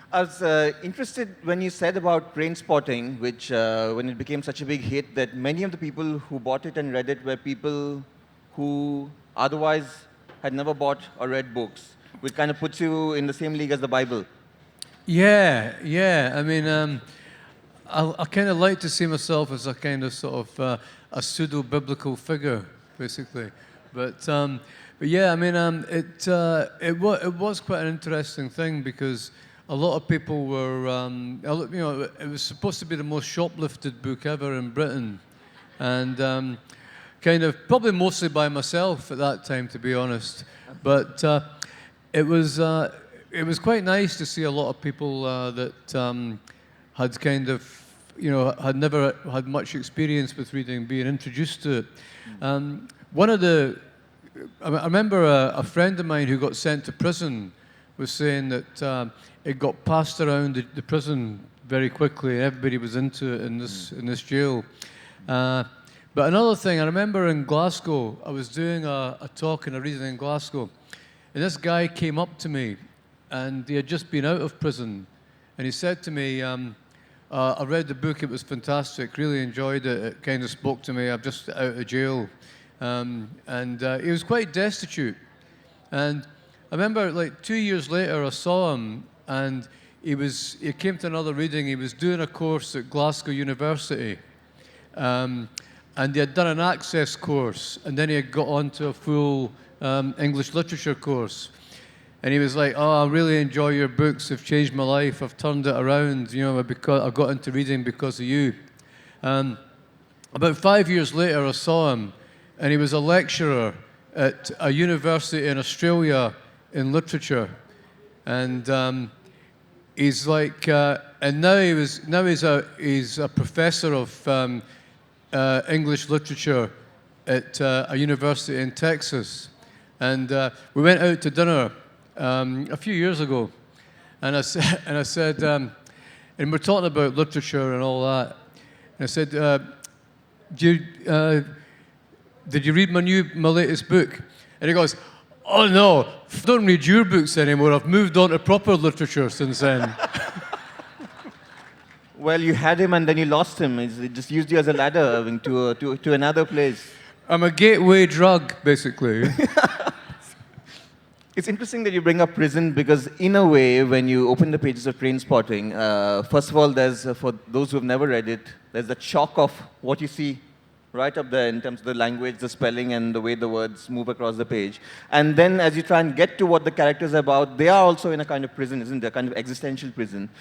I was interested when you said about Trainspotting, which when it became such a big hit that many of the people who bought it and read it were people who otherwise had never bought or read books, which kind of puts you in the same league as the Bible. Yeah, yeah. I mean, I kind of like to see myself as a kind of sort of a pseudo-biblical figure, basically. But yeah, I mean, it was quite an interesting thing because a lot of people were, it was supposed to be the most shoplifted book ever in Britain, and kind of probably mostly by myself at that time, to be honest. But it was uh, it was quite nice to see a lot of people that had kind of, had never had much experience with reading being introduced to it. One of the, I remember a friend of mine who got sent to prison was saying that it got passed around the prison very quickly. Everybody was into it in this jail. But another thing, I remember in Glasgow, I was doing a talk and a reading in Glasgow, and this guy came up to me, and he had just been out of prison, and he said to me, I read the book, it was fantastic, really enjoyed it, it kind of spoke to me, I'm just out of jail. He was quite destitute. And I remember like 2 years later I saw him, and he came to another reading, he was doing a course at Glasgow University. And he had done an access course, and then he had got onto a full English literature course. And he was like, "Oh, I really enjoy your books. They've changed my life. I've turned it around. Because I got into reading because of you." About 5 years later, I saw him, and he was a lecturer at a university in Australia in literature. And he's like, and now he's a professor of English literature at a university in Texas. And we went out to dinner a few years ago, and I said, and we're talking about literature and all that. And I said, did you read my latest book? And he goes, "Oh no, I don't read your books anymore. I've moved on to proper literature since then." Well, you had him and then you lost him. It just used you as a ladder, Irving, to another place. I'm a gateway drug, basically. It's interesting that you bring up prison because, in a way, when you open the pages of Trainspotting, first of all, there's, for those who have never read it, there's the shock of what you see right up there in terms of the language, the spelling, and the way the words move across the page. And then as you try and get to what the characters are about, they are also in a kind of prison, isn't it? A kind of existential prison.